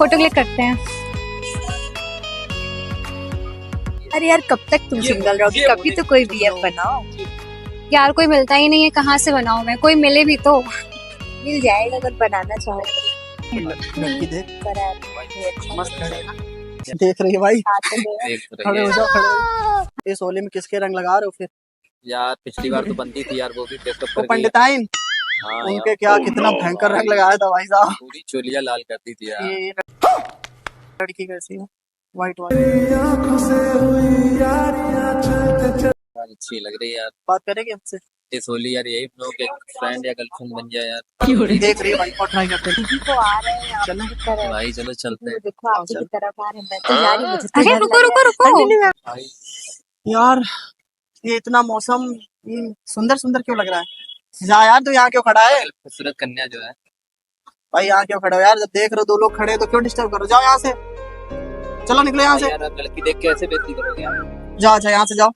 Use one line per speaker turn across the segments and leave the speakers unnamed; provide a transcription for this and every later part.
Photo click करते हैं।
अरे यार कब तक तुम सिंगल रहोगे, कभी तो कोई बीएफ बनाओ।
यार कोई मिलता ही नहीं है, कहाँ से बनाऊं मैं, कोई मिले भी तो।
मिल जाएगा अगर बनाना चाहो।
लड़की देख
मस्त है।
देख रही है भाई,
देख तो
खड़े
रही
हो
है।
जाओ, खड़े हो जाओ। इस होली में किसके रंग लगा रहे हो फिर?
यार पिछली बार तो बनती थी यार, वो भी ब्रेकअप
वो
कर गई।
पंडिताइन,
हाँ
उनके
यार,
क्या कितना भयंकर रंग लगाया था भाई साहब।
पूरी चोलिया लाल कर दी थी यार।
ये लड़की कैसी है, वाइट वाइट,
यार अच्छी लग रही है यार।
बात करेंगे हमसे?
इस होली यार यही हम लोग के फ्रेंड या गर्लफ्रेंड बन जाए यार।
देख रही है भाई, और ट्राई करते हैं।
तो आ रहे हैं आप
चलो।
की तरफ।
भाई चलो चलते हैं।
देखो आपकी तरफ आ रहे हैं, मैं तो जा रही हूँ, मुझे तो
अरे
डर
रुको
लग
रुको
रहा है।
रुको,
भाई
यार ये इतना मौसम ये सुंदर सुंदर क्यों लग रहा है? जा यार, तू यहाँ क्यों खड़ा है
खूबसूरत कन्या जो है।
भाई? यहाँ क्यों खड़े हो यार? जब देख रहे हो दो लोग खड़े हैं तो क्यों डिस्टर्ब करो? जाओ यहाँ से, चलो निकलो यहाँ
भाई
से।
यार आप लड़की देख के ऐसे बेइज्जती करोगे यार।
जाओ अच्छा यहाँ से जाओ।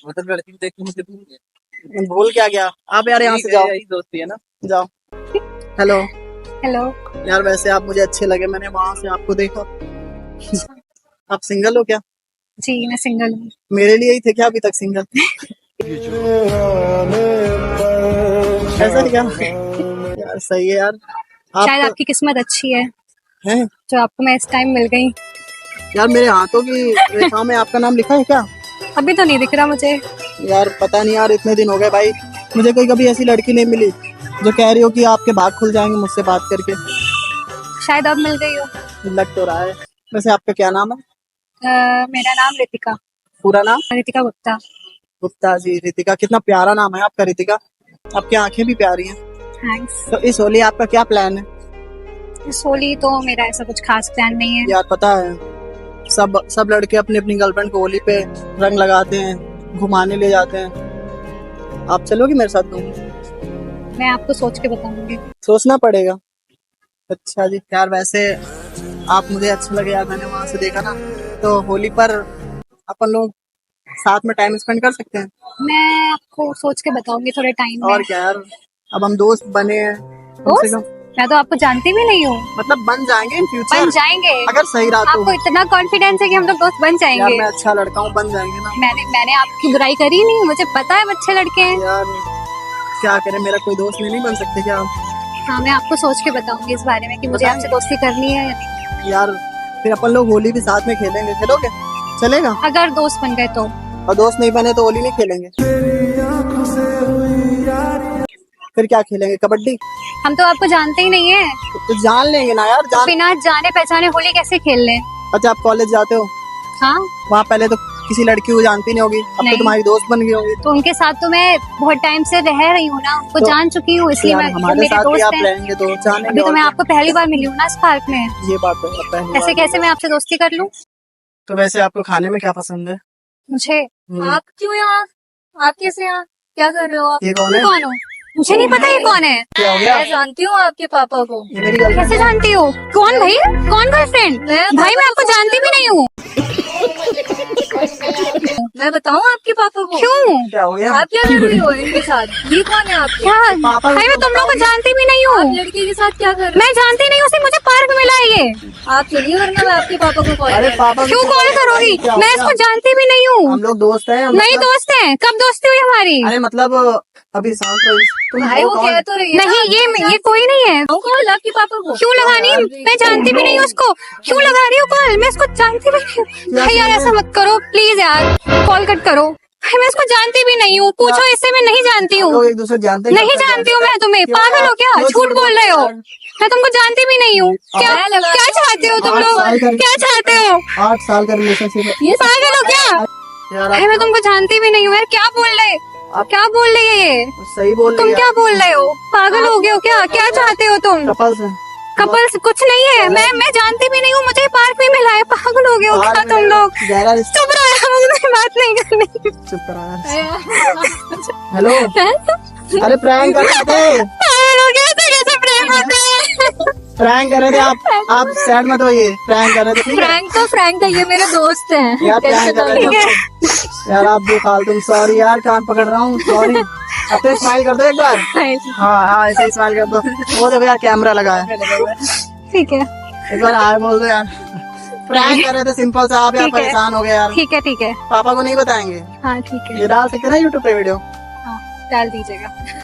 मतलब लड़की देख के मुझे भूल गए।
भूल क्या गया आप यार? यहाँ से
ठीक है,
जाओ,
यही दोस्ती है ना।
जाओ। Hello
hello.
यार, वैसे आप मुझे अच्छे लगे, मैंने वहां से आपको देखा। आप सिंगल हो क्या?
जी मैं सिंगल हूँ।
मेरे लिए ही थे क्या अभी तक सिंगल? ऐसा क्या यार? सही है यार।
शायद
आप
आपकी किस्मत अच्छी है
हैं
जो आपको मैं इस टाइम मिल गई।
यार, मेरे हाथों की रेखा में आपका नाम लिखा है क्या?
अभी तो नहीं दिख रहा मुझे।
यार पता नहीं यार, इतने दिन हो गए भाई, मुझे कोई कभी ऐसी लड़की नहीं मिली जो कह रही हो कि आपके भाग खुल जाएंगे मुझसे बात करके।
शायद अब मिल गई हो।
लग तो रहा है। वैसे आपका क्या नाम है?
मेरा नाम रितिका,
पूरा नाम?
रितिका गुप्ता।
गुप्ता जी। रितिका, कितना प्यारा नाम है आपका रितिका। आपकी आंखें भी प्यारी हैं।
थैंक्स।
तो इस होली आपका क्या प्लान है?
इस होली तो मेरा ऐसा कुछ खास प्लान नहीं है।
यार पता है, सब लड़के अपनी अपनी गर्लफ्रेंड को होली पे रंग लगाते हैं, घुमाने ले जाते हैं। आप चलोगे मेरे साथ घूमने?
मैं आपको सोच के बताऊंगी।
सोचना पड़ेगा। अच्छा जी। यार वैसे आप मुझे अच्छे लगे यार, मैंने वहां से देखा ना, तो होली पर अपन लोग साथ में टाइम स्पेंड कर सकते हैं।
मैं आपको सोच के बताऊंगी थोड़े टाइम में।
और क्या यार, अब हम दोस्त बने हैं कम से कम,
मैं तो आपको जानती भी नहीं हूँ।
मतलब बन जाएंगे इन
बन
फ्यूचर
जाएंगे।
अगर सही रहा तो।
आपको इतना कॉन्फिडेंस है कि हम लोग दोस्त बन
यार
जाएंगे।
मैं अच्छा लड़का हूँ, बन जाएंगे ना।
मैंने आपकी बुराई करी नहीं, मुझे पता है अच्छे लड़के हैं।
यार क्या करें, मेरा कोई दोस्त नहीं बन सकते क्या आप?
हाँ मैं आपको सोच के बताऊंगी इस बारे में कि मुझे आपसे दोस्ती करनी है या नहीं।
यार फिर अपन लोग होली भी साथ में खेलेंगे, खेलोगे? चलेगा?
अगर दोस्त बन गए तो।
और दोस्त नहीं बने तो होली नहीं खेलेंगे? फिर क्या खेलेंगे? कबड्डी?
हम तो आपको जानते ही नहीं है,
तो जान लेंगे ना यार, जान।
बिना जाने पहचाने होली कैसे खेल लें?
अच्छा आप कॉलेज जाते हो,
हाँ
वहाँ पहले तो किसी लड़की को जानती नहीं होगी, अब तो
नहीं।
तुम्हारी दोस्त बन गई होगी।
तो उनके साथ तो मैं बहुत टाइम से रह रही हूँ ना, उनको
तो-
जान चुकी हूँ,
तो
इसलिए
यार
मैं
हमारे
मेरे
साथ भी
दोस्त
आप
हैं।
रहेंगे तो जानेंगे।
अभी तो
और
मैं
क्या।
आपको पहली बार मिली हूँ ना इस पार्क में।
ये बात है, पहली
ऐसे
बार
कैसे
मिले।
मैं आपसे दोस्ती कर लूँ?
तो वैसे आपको खाने में क्या पसंद है?
मुझे
आप क्यों यहाँ? आप कैसे यहाँ? क्या कर रहे हो आप?
ये कौन है?
कौन हो? मुझे नहीं पता ये कौन है।
क्या हो गया?
मैं जानती हूँ आपके पापा को।
ये मेरी गर्लफ्रेंड
कैसे जानती हो? कौन भाई? कौन गर्लफ्रेंड? भाई मैं आपको जानती भी नहीं हूँ।
मैं बताऊँ आपके पापा को?
क्यों?
क्या हो गया?
आप क्या कर रही हो इनके साथ? ये कौन है आपके?
क्या
पापा
भाई मैं तुम लोगों को जानती भी नहीं
आप
हूँ।
लड़के के साथ क्या कर रहे
मैं जानती नहीं हूँ, उसे मुझे पार्क में मिला है ये।
हो? आप चलिए वरना मैं आपके पापा को कॉल
अरे
कर
पापा
क्यों कॉल करोगी?
क्या हो
मैं
गया?
इसको जानती भी नहीं हूँ।
हम लोग दोस्त हैं।
नहीं दोस्त हैं। कब दोस्ती हुई हमारी?
अरे मतलब अभी शांत रहो। तुम
भाई वो
कौन?
कह तो रही है
नहीं ये कोई नहीं है।
कॉल आपके पापा को।
क्यों लगानी? मैं जानती भी नहीं हूँ उसको। क्यों लगा रही हो कॉल? मैं इसको जानती भी नहीं हूँ। भाई यार ऐसा मत करो प्लीज यार, कॉल कट करो। भाई मैं इसको जानती भी नहीं हूँ, पूछो इससे, मैं नहीं जानती
हम
हूँ।
लोग एक दूसरे जानते
नहीं जानती हूँ मैं तुम्हें, पागल हो क्या? झूठ बोल रहे हो, मैं तुमको जानती भी नहीं हूँ। क्या क्या चाहते हो तुम लोग? क्या चाहते हो?
8 साल का रिलेशनशिप है
ये पागल हो क्या?
यार।
भाई मैं तुमको जानती भी नहीं हूँ यार, क्या बोल रहे? क्या बोल रही है ये?
सही बोल
तुम
रही
क्या बोल रहे हो? पागल हो गए हो क्या? क्या चाहते हो तुम?
कपल्स हैं।
कपल्स कुछ नहीं है। मैं जानती भी नहीं हूँ, मुझे पार्क में मिला है। पागल हो गए हो क्या तुम लोग?
गहरा रिश्ता।
चुप रहो यार, मुझे बात नहीं करनी।
चुप करा यार। हेलो, अरे प्रैंक कर रहे थे,
पागल हो गए, ऐसे कैसे प्रेम होता है?
प्रैंक कर रहे थे आप सैड मत होइए, प्रैंक कर रहे थे, ठीक है?
फ्रैंक है, ये मेरे दोस्त हैं।
यार प्रैंक कर रहे थे यार, आप बेफालतू। सॉरी यार, कान पकड़ रहा हूँ, सॉरी। अब तो स्माइल कर दो एक बार। हाँ हाँ, ऐसे स्माइल कर दो। वो देखो यार, कैमरा लगा है।
ठीक है।
एक बार हाय बोल दो यार। प्रैंक कर रहे थे सिंपल सा, आप यार
ठीक है।
परेशान हो गए यार।
ठीक है
पापा को नहीं बताएंगे?
हाँ ठीक है,
ये डाल सकते हैं ना यूट्यूब पे वीडियो?
हाँ डाल दीजिएगा।